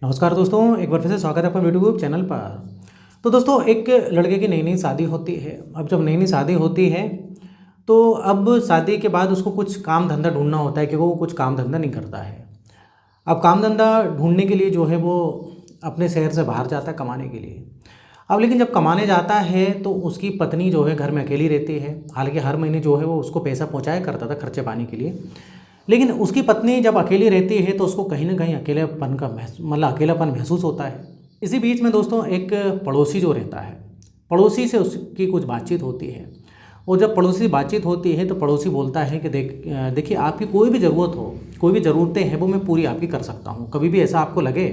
नमस्कार दोस्तों, एक बार फिर से स्वागत है आपका यूट्यूब चैनल पर। तो दोस्तों, एक लड़के की नई नई शादी होती है। अब जब नई नई शादी होती है तो अब शादी के बाद उसको कुछ काम धंधा ढूंढना होता है, क्योंकि वो कुछ काम धंधा नहीं करता है। अब काम धंधा ढूंढने के लिए जो है वो अपने शहर से बाहर जाता है कमाने के लिए। अब लेकिन जब कमाने जाता है तो उसकी पत्नी जो है घर में अकेली रहती है। हालांकि हर महीने जो है वो उसको पैसा पहुंचाया करता था खर्चे पानी के लिए। लेकिन उसकी पत्नी जब अकेली रहती है तो उसको कहीं ना कहीं अकेलेपन का मतलब अकेलापन महसूस होता है। इसी बीच में दोस्तों एक पड़ोसी जो रहता है, पड़ोसी से उसकी कुछ बातचीत होती है। और जब पड़ोसी से बातचीत होती है तो पड़ोसी बोलता है कि देखिए, आपकी कोई भी ज़रूरत हो, कोई भी ज़रूरतें हैं वो मैं पूरी आपकी कर सकता हूँ। कभी भी ऐसा आपको लगे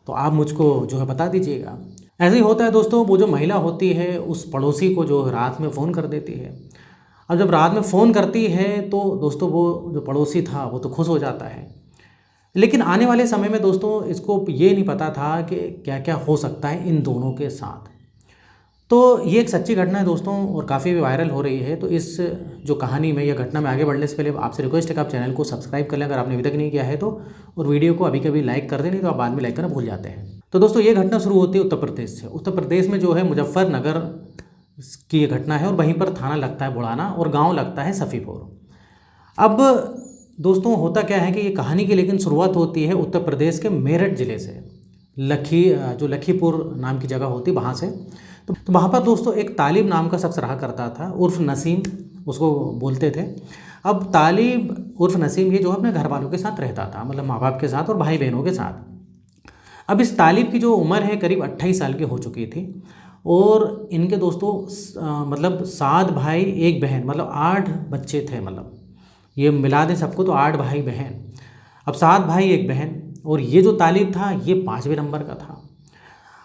तो आप मुझको जो है बता दीजिएगा। ऐसे ही होता है दोस्तों, वो जो महिला होती है उस पड़ोसी को जो रात में फ़ोन कर देती है। अब जब रात में फ़ोन करती है तो दोस्तों वो जो पड़ोसी था वो तो खुश हो जाता है। लेकिन आने वाले समय में दोस्तों इसको ये नहीं पता था कि क्या क्या हो सकता है इन दोनों के साथ। तो ये एक सच्ची घटना है दोस्तों, और काफ़ी वायरल हो रही है। तो इस जो कहानी में या घटना में आगे बढ़ने से पहले आपसे रिक्वेस्ट है कि आप चैनल को सब्सक्राइब कर लें अगर आपने अभी तक नहीं किया है तो, और वीडियो को अभी कभी लाइक कर दें, नहीं तो आप बाद में लाइक करना भूल जाते हैं। तो दोस्तों, ये घटना शुरू होती है उत्तर प्रदेश से। उत्तर प्रदेश में जो है मुजफ्फरनगर की ये घटना है, और वहीं पर थाना लगता है बुढ़ाना और गांव लगता है सफ़ीपुर। अब दोस्तों होता क्या है कि ये कहानी की लेकिन शुरुआत होती है उत्तर प्रदेश के मेरठ ज़िले से। जो लखीपुर नाम की जगह होती वहाँ से। तो वहाँ पर दोस्तों एक तालिब नाम का शख्स रहा करता था, उर्फ नसीम उसको बोलते थे। अब तालिब उर्फ नसीम ये जो है अपने घर वालों के साथ रहता था, मतलब माँ बाप के साथ और भाई बहनों के साथ। अब इस तालिब की जो उम्र है करीब 28 साल की हो चुकी थी। और इनके दोस्तों मतलब 7 भाई 1 बहन, मतलब 8 बच्चे थे। मतलब ये मिला दें सबको तो 8 भाई बहन। अब 7 भाई 1 बहन, और ये जो तालिब था ये 5वें नंबर का था।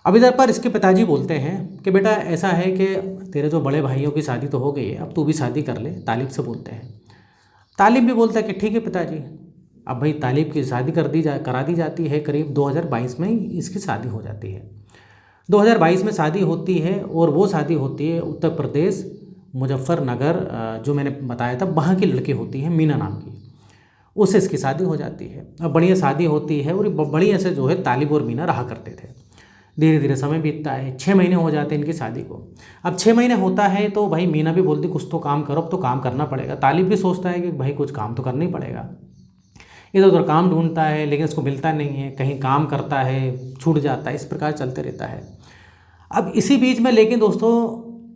अब इधर पर इसके पिताजी बोलते हैं कि बेटा ऐसा है कि तेरे जो बड़े भाइयों की शादी तो हो गई है, अब तू भी शादी कर ले, तालिब से बोलते हैं। तालिब भी बोलता है कि ठीक है पिताजी। अब भाई तालिब की शादी करा दी जाती है। करीब 2022 में ही इसकी शादी हो जाती है। 2022 में शादी होती है, और वो शादी होती है उत्तर प्रदेश मुजफ्फरनगर, जो मैंने बताया था वहाँ की लड़की होती है मीना नाम की, उससे इसकी शादी हो जाती है। अब बढ़िया शादी होती है, और बढ़िया से जो है तालिब और मीना रहा करते थे। धीरे धीरे समय बीतता है, 6 महीने हो जाते हैं इनकी शादी को। अब 6 महीने होता है तो भाई मीना भी बोलती कुछ तो काम करो, अब तो काम करना पड़ेगा। तालिब भी सोचता है कि भाई कुछ काम तो करना ही पड़ेगा। इधर उधर काम ढूंढता है लेकिन उसको मिलता नहीं है, कहीं काम करता है छूट जाता है, इस प्रकार चलते रहता है। अब इसी बीच में लेकिन दोस्तों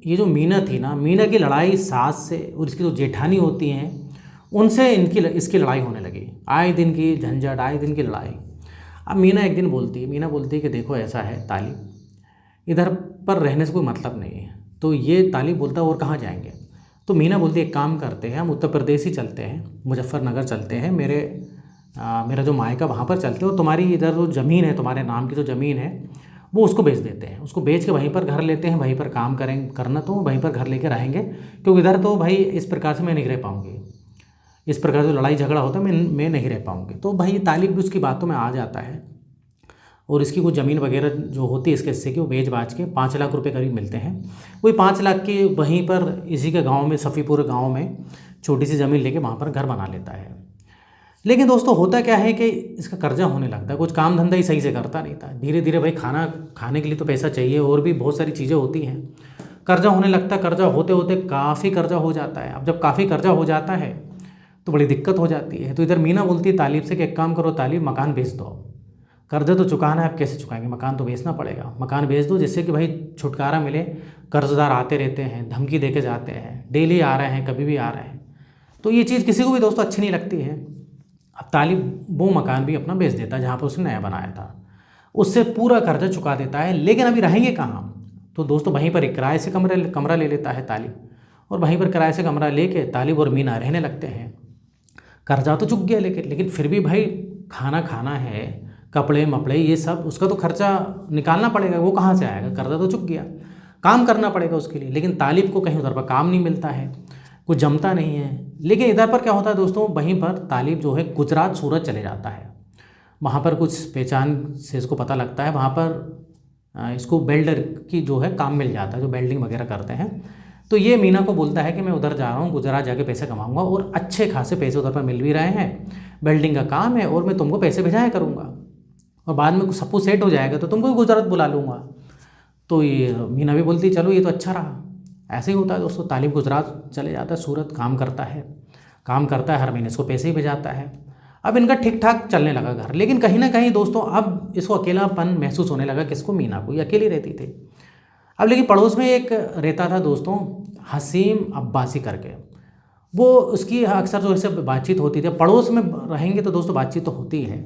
ये जो मीना थी ना, मीना की लड़ाई सास से और इसकी जो जेठानी होती हैं उनसे इसकी लड़ाई होने लगी। आए दिन की झंझट, आए दिन की लड़ाई। अब मीना एक दिन मीना बोलती है कि देखो ऐसा है तालिब, इधर पर रहने से कोई मतलब नहीं है। तो ये तालिब बोलता है और कहाँ जाएंगे। तो मीना बोलती है एक काम करते हैं, हम उत्तर प्रदेश ही चलते हैं, मुजफ्फरनगर चलते हैं, मेरा जो मायका वहाँ पर चलते हैं, और तुम्हारी इधर जो ज़मीन है, तुम्हारे नाम की जो ज़मीन है वो उसको बेच देते हैं। उसको बेच के वहीं पर घर लेते हैं, वहीं पर काम करना तो वहीं पर घर लेके रहेंगे, क्योंकि इधर तो भाई इस प्रकार से मैं नहीं रह पाऊँगी, इस प्रकार जो लड़ाई झगड़ा होता है मैं नहीं रह पाऊँगी। तो भाई तालिब भी उसकी बातों में आ जाता है, और इसकी कुछ ज़मीन वगैरह जो होती है इसके हिस्से की वो बेच बाच के 5 लाख रुपए करीब मिलते हैं। वही 5 लाख की वहीं पर इसी के गांव में, सफ़ीपुर गांव में छोटी सी ज़मीन लेके वहाँ पर घर बना लेता है। लेकिन दोस्तों होता क्या है कि इसका कर्जा होने लगता है, कुछ काम धंधा ही सही से करता नहीं था। धीरे धीरे भाई खाना खाने के लिए तो पैसा चाहिए, और भी बहुत सारी चीज़ें होती हैं। कर्जा होने लगता है, कर्जा होते होते काफ़ी कर्जा हो जाता है। अब जब काफ़ी कर्जा हो जाता है तो बड़ी दिक्कत हो जाती है। तो इधर मीना बोलती है तालिब से कि एक काम करो तालिब, मकान बेच दो। कर्जा तो चुकाना है, आप कैसे चुकाएंगे, मकान तो बेचना पड़ेगा, मकान बेच दो जिससे कि भाई छुटकारा मिले। कर्जदार आते रहते हैं, धमकी दे के जाते हैं, डेली आ रहे हैं, कभी भी आ रहे हैं। तो ये चीज़ किसी को भी दोस्तों अच्छी नहीं लगती है। अब तालिब वो मकान भी अपना बेच देता है जहाँ पर उसने नया बनाया था, उससे पूरा कर्जा चुका देता है। लेकिन अभी रहेंगे कहाँ। तो दोस्तों वहीं पर एक किराए से कमरा ले लेता है तालिब, और वहीं पर किराए से कमरा लेके तालिब और मीना रहने लगते हैं। कर्जा तो चुक गया, लेकिन फिर भी भाई खाना खाना है, कपड़े मपड़े ये सब उसका तो खर्चा निकालना पड़ेगा। वो कहाँ से आएगा, कर्जा तो चुक गया, काम करना पड़ेगा उसके लिए। लेकिन तालिब को कहीं उधर पर काम नहीं मिलता है, कुछ जमता नहीं है। लेकिन इधर पर क्या होता है दोस्तों, वहीं पर तालिब जो है गुजरात सूरत चले जाता है। वहाँ पर कुछ पहचान से इसको पता लगता है, वहाँ पर इसको वेल्डर की जो है काम मिल जाता है, जो वेल्डिंग वगैरह करते हैं। तो ये मीना को बोलता है कि मैं उधर जा रहा हूँ, गुजरात जाके पैसे कमाऊँगा, और अच्छे खासे पैसे उधर पर मिल भी रहे हैं, वेल्डिंग का काम है, और मैं तुमको पैसे भेजाया करूँगा। और बाद में सब कुछ सेट हो जाएगा तो तुमको भी गुजरात बुला लूँगा। तो ये मीना भी बोलती चलो ये तो अच्छा रहा। ऐसे ही होता है दोस्तों, तालिब गुजरात चले जाता है, सूरत काम करता है, हर महीने इसको पैसे ही भेजाता है। अब इनका ठीक ठाक चलने लगा घर, लेकिन कहीं ना कहीं दोस्तों अब इसको अकेलापन महसूस होने लगा। किसको? मीना को। ये अकेली रहती थी। अब लेकिन पड़ोस में एक रहता था दोस्तों, हसीम अब्बासी करके। वो उसकी अक्सर जो ऐसे बातचीत होती थी, पड़ोस में रहेंगे तो दोस्तों बातचीत तो होती है,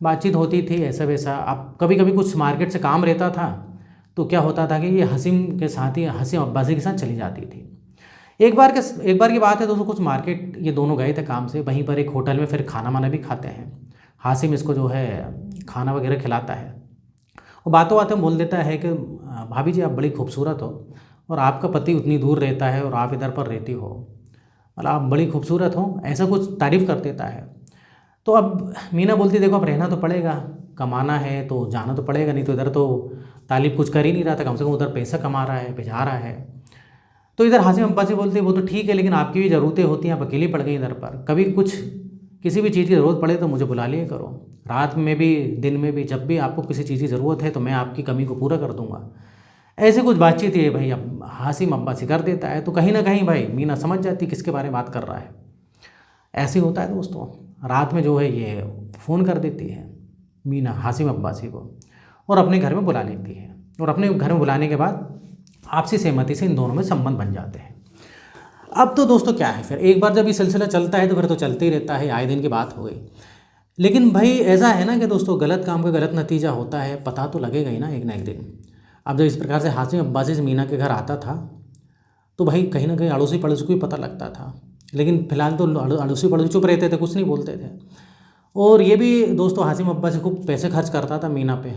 बातचीत होती थी ऐसा वैसा। अब कभी कभी कुछ मार्केट से काम रहता था तो क्या होता था कि ये हसीम के साथ ही, हसीम अब्बासी के साथ चली जाती थी। एक बार की बात है दोस्तों, कुछ मार्केट ये दोनों गए थे काम से, वहीं पर एक होटल में फिर खाना वाना भी खाते हैं। हासिम इसको जो है खाना वगैरह खिलाता है और बातों बातों बोल देता है कि भाभी जी आप बड़ी खूबसूरत हो और आपका पति उतनी दूर रहता है और आप इधर पर रहती हो, मतलब आप बड़ी खूबसूरत हो, ऐसा कुछ तारीफ़ कर देता है। तो अब मीना बोलती देखो अब रहना तो पड़ेगा, कमाना है तो जाना तो पड़ेगा, नहीं तो इधर तो तालिब कुछ कर ही नहीं रहा था, कम से कम उधर पैसा कमा रहा है, भिजा रहा है। तो इधर हासिम अब्बासी बोलते वो तो ठीक है, लेकिन आपकी भी ज़रूरतें होती हैं, आप अकेली पड़ गई इधर पर, कभी कुछ किसी भी चीज़ की ज़रूरत पड़े तो मुझे बुला लिया करो, रात में भी दिन में भी, जब भी आपको किसी चीज़ की ज़रूरत है तो मैं आपकी कमी को पूरा कर दूंगा। ऐसे कुछ बातचीत है भाई, अब हासिम अब्बासी कर देता है। तो कहीं ना कहीं भाई मीना समझ जाती किसके बारे में बात कर रहा है। ऐसे ही होता है दोस्तों, रात में जो है ये फ़ोन कर देती है मीना हासिम अब्बासी को और अपने घर में बुला लेती है, और अपने घर में बुलाने के बाद आपसी सहमति से इन दोनों में संबंध बन जाते हैं। अब तो दोस्तों क्या है, फिर एक बार जब ये सिलसिला चलता है तो फिर तो चलते ही रहता है, आए दिन की बात हो गई। लेकिन भाई ऐसा है ना कि दोस्तों गलत काम का गलत नतीजा होता है, पता तो लगेगा ही ना एक दिन। अब जब इस प्रकार से हासिम अब्बासी से मीना के घर आता था तो भाई कहीं ना कहीं अड़ोसी पड़ोसी को भी पता लगता था, लेकिन फिलहाल तो अड़ोसी पड़ोसी चुप रहते थे, कुछ नहीं बोलते थे। और ये भी दोस्तों हासिम अब्बासी खूब पैसे खर्च करता था मीना पे,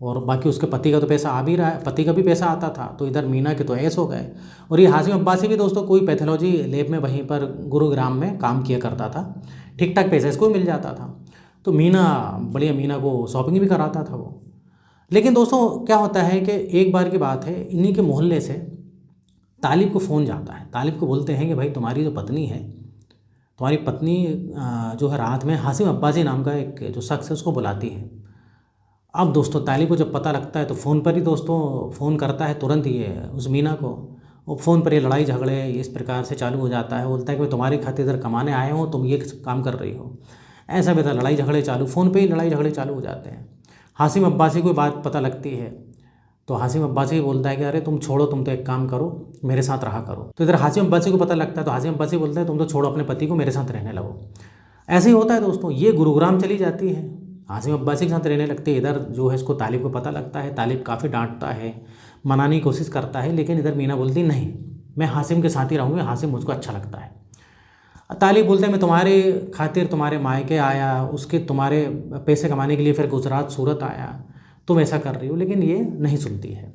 और बाकी उसके पति का तो पैसा आ भी रहा है, पति का भी पैसा आता था, तो इधर मीना के तो ऐस हो गए। और ये हासिम अब्बासी भी दोस्तों कोई पैथोलॉजी लैब में वहीं पर गुरुग्राम में काम किया करता था, ठीक ठाक पैसा इसको भी मिल जाता था। तो मीना बढ़िया, मीना को शॉपिंग भी कराता था वो। लेकिन दोस्तों क्या होता है कि एक बार की बात है, इन्हीं के मोहल्ले से तालिब को फ़ोन जाता है। तालिब को बोलते हैं कि भाई तुम्हारी जो पत्नी है, तुम्हारी पत्नी जो है रात में हासिम अब्बासी नाम का एक जो शख्स है उसको बुलाती है। अब दोस्तों तालिब को जब पता लगता है तो फ़ोन पर ही दोस्तों फ़ोन करता है तुरंत ये उस मीना को, और फ़ोन पर ये लड़ाई झगड़े इस प्रकार से चालू हो जाता है। बोलता है कि मैं तुम्हारी खातिर इधर कमाने आया हूँ, तुम ये काम कर रही हो, ऐसा भी था। लड़ाई झगड़े चालू, फ़ोन पे ही लड़ाई झगड़े चालू हो जाते हैं। हासिम अब्बासी को बात पता लगती है तो हासिम अब्बासी बोलता है कि अरे तुम छोड़ो, तुम तो एक काम करो, मेरे साथ रहा करो। तो इधर हासिम अब्बासी को पता लगता है तो हासिम अब्बासी बोलता है तुम तो छोड़ो अपने पति को, मेरे साथ रहने लगो। ऐसे ही होता है दोस्तों, ये गुरुग्राम चली जाती है, हासिम अब्बासी के साथ रहने लगती है। इधर जो है इसको तालिब को पता लगता है, तालिब काफ़ी डांटता है, मनाने की कोशिश करता है, लेकिन इधर मीना बोलती नहीं मैं हासिम के साथ ही रहूँगी, हासिम मुझको अच्छा लगता है। तालिब बोलते हैं मैं तुम्हारे खातिर तुम्हारे मायके आया, उसके तुम्हारे पैसे कमाने के लिए फिर गुजरात सूरत आया, तुम ऐसा कर रही हो, लेकिन ये नहीं सुनती है।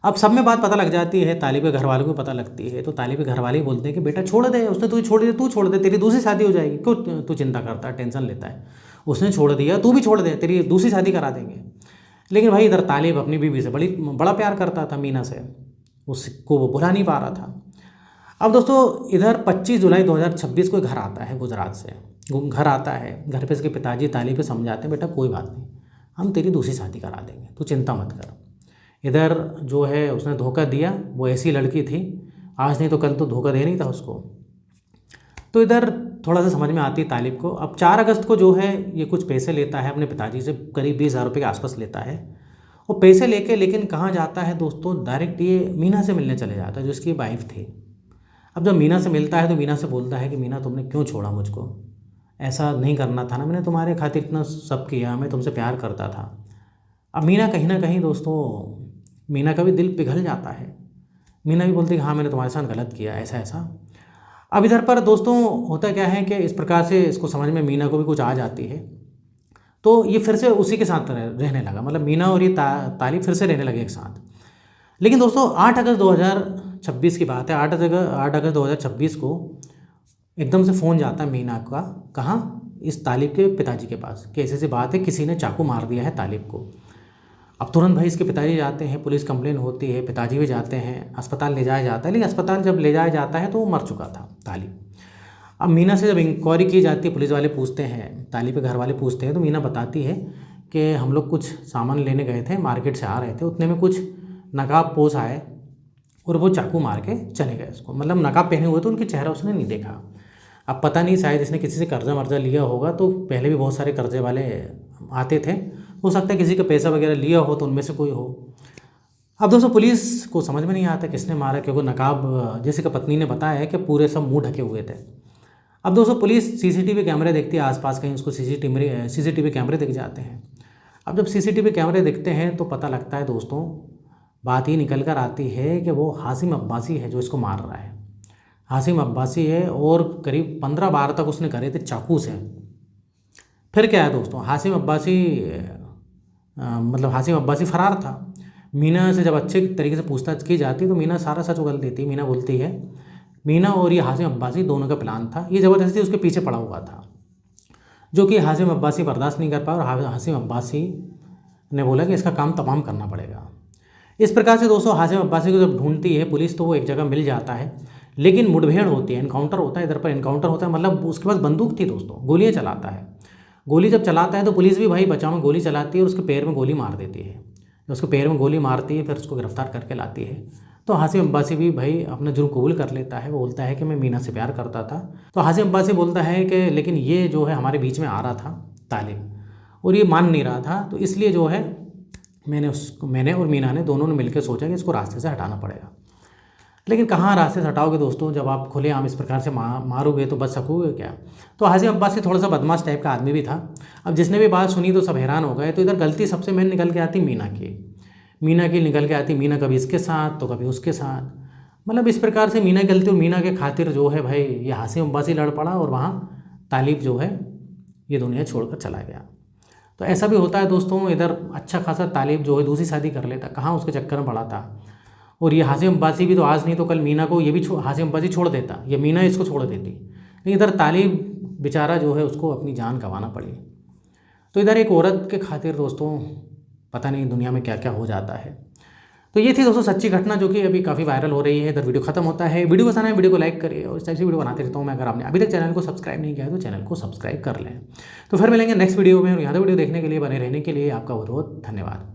अब सब में बात पता लग जाती है, तालिब के घर वालों को पता लगती है, तो तालिब के घर वाले बोलते हैं कि बेटा छोड़ दे, उसने तुझे छोड़ दिया, तू छोड़ दे, तेरी दूसरी शादी हो जाएगी, क्यों तू चिंता करता है, टेंशन लेता है, उसने छोड़ दिया तू भी छोड़ दे, तेरी दूसरी शादी करा देंगे। लेकिन भाई इधर तालिब अपनी बीवी से बड़ा प्यार करता था, मीना से, उसको वो भुला नहीं पा रहा था। अब दोस्तों इधर 25 जुलाई 2026 को घर आता है गुजरात से, घर आता है, घर पे इसके पिताजी तालिब को समझाते हैं बेटा कोई बात नहीं, हम तेरी दूसरी शादी करा देंगे, तू चिंता मत कर। इधर जो है उसने धोखा दिया, वो ऐसी लड़की थी, आज नहीं तो कल तो धोखा दे नहीं था उसको। तो इधर थोड़ा सा समझ में आती है तालिब को। अब 4 अगस्त को जो है ये कुछ पैसे लेता है अपने पिताजी से, करीब 20,000 रुपये के आसपास लेता है। वो पैसे लेके लेकिन कहाँ जाता है दोस्तों, डायरेक्ट ये मीना से मिलने चले जाता है जो इसकी वाइफ थी। अब जब मीना से मिलता है तो मीना से बोलता है कि मीना तुमने क्यों छोड़ा मुझको, ऐसा नहीं करना था ना, मैंने तुम्हारे खातिर इतना सब किया, मैं तुमसे प्यार करता था। अब मीना कहीं ना कहीं दोस्तों, मीना का भी दिल पिघल जाता है, मीना भी बोलती है कि हाँ मैंने तुम्हारे साथ गलत किया, ऐसा ऐसा। अब इधर पर दोस्तों होता क्या है कि इस प्रकार से इसको समझ में मीना को भी कुछ आ जाती है, तो ये फिर से उसी के साथ रहने लगा, मतलब मीना और ये तालिब फिर से रहने लगे एक साथ। लेकिन दोस्तों 8 अगस्त 2026 की बात है, 8 अगस्त 2026 को एकदम से फ़ोन जाता है मीना का, कहाँ, इस तालिब के पिताजी के पास, कि ऐसी बात है किसी ने चाकू मार दिया है तालिब को। अब तुरंत भाई इसके पिताजी जाते हैं, पुलिस कंप्लेन होती है, पिताजी भी जाते हैं, अस्पताल ले जाया जाता है, लेकिन अस्पताल जब ले जाया जाता है तो वो मर चुका था तालिब। अब मीना से जब इंक्वायरी की जाती है, पुलिस वाले पूछते हैं, तालिब के घर वाले पूछते हैं, तो मीना बताती है कि हम लोग कुछ सामान लेने गए थे, मार्केट से आ रहे थे, उतने में कुछ नकाबपोश आए और वो चाकू मार के चले गए उसको। मतलब नकाब पहने हुए तो उनके चेहरा उसने नहीं देखा। अब पता नहीं, शायद इसने किसी से कर्जा वर्जा लिया होगा, तो पहले भी बहुत सारे कर्जे वाले आते थे, हो सकता है किसी का पैसा वगैरह लिया हो तो उनमें से कोई हो। अब दोस्तों पुलिस को समझ में नहीं आता किसने मारा, क्योंकि नकाब, जैसे कि पत्नी ने बताया है कि पूरे सब मुंह ढके हुए थे। अब दोस्तों पुलिस सीसीटीवी कैमरे देखती है आसपास, कहीं उसको सीसीटीवी कैमरे दिख जाते हैं। अब जब सीसीटीवी कैमरे दिखते हैं तो पता लगता है दोस्तों, बात ये निकल कर आती है कि वो हासिम अब्बासी है जो इसको मार रहा है। हासिम अब्बासी है और करीब 15 बार तक उसने करे थे चाकू से। फिर क्या है दोस्तों, हासिम अब्बासी फ़रार था। मीना से जब अच्छे तरीके से पूछताछ की जाती तो मीना सारा सच उगल देती। मीना बोलती है, मीना और ये हासिम अब्बासी दोनों का प्लान था, ये ज़बरदस्ती उसके पीछे पड़ा हुआ था, जो कि हासिम अब्बासी बर्दाश्त नहीं कर पाया और हासिम अब्बासी ने बोला कि इसका काम तमाम करना पड़ेगा। इस प्रकार से दोस्तों हासिम अब्बासी को जब ढूंढती है पुलिस तो वो एक जगह मिल जाता है, लेकिन मुठभेड़ होती है, इनकाउंटर होता है, इधर पर इनकाउंटर होता है। मतलब उसके पास बंदूक थी दोस्तों, गोलियाँ चलाता है। गोली जब चलाता है तो पुलिस भी भाई बचाव में गोली चलाती है और उसके पैर में गोली मार देती है। जब उसके पैर में गोली मारती है फिर उसको गिरफ्तार करके लाती है। तो हासिम अब्बासी भी भाई अपना जुर्म कबूल कर लेता है। वो बोलता है कि मैं मीना से प्यार करता था। तो हासिम अब्बासी बोलता है कि लेकिन ये जो है हमारे बीच में आ रहा था तालिब, और ये मान नहीं रहा था, तो इसलिए जो है मैंने और मीना ने दोनों ने मिलकर सोचा कि इसको रास्ते से हटाना पड़ेगा। लेकिन कहाँ रास्ते से हटाओगे दोस्तों, जब आप खुलेआम इस प्रकार से मारोगे तो बच सकोगे क्या। तो हासिम अब्बासी थोड़ा सा बदमाश टाइप का आदमी भी था। अब जिसने भी बात सुनी तो सब हैरान हो गए। तो इधर गलती सबसे मेन निकल के आती मीना की निकल के आती। मीना कभी इसके साथ तो कभी उसके साथ, मतलब इस प्रकार से मीना गलती, और मीना के खातिर जो है भाई ये हासिम अब्बासी लड़ पड़ा और वहाँ तालिब जो है ये दुनिया छोड़कर चला गया। तो ऐसा भी होता है दोस्तों, इधर अच्छा खासा तालिब जो है दूसरी शादी कर लेता, कहाँ उसके चक्कर में पड़ा था। और ये हासिम अब्बासी भी तो आज नहीं तो कल मीना को ये भी हासिम अब्बासी छोड़ देता, ये मीना इसको छोड़ देती, लेकिन इधर तालिब बेचारा जो है उसको अपनी जान गंवाना पड़ी। तो इधर एक औरत के खातिर दोस्तों पता नहीं दुनिया में क्या क्या हो जाता है। तो ये थी दोस्तों सच्ची घटना जो कि अभी काफ़ी वायरल हो रही है। इधर वीडियो खत्म होता है। वीडियो पसंद है वीडियो को लाइक करिए और इस टाइप से वीडियो बनाते रहता हूँ मैं। अगर आपने अभी तक चैनल को सब्सक्राइब नहीं किया है तो चैनल को सब्सक्राइब कर लें। तो फिर मिलेंगे नेक्स्ट वीडियो में, और यहाँ वीडियो देखने के लिए, बने रहने के लिए आपका बहुत बहुत धन्यवाद।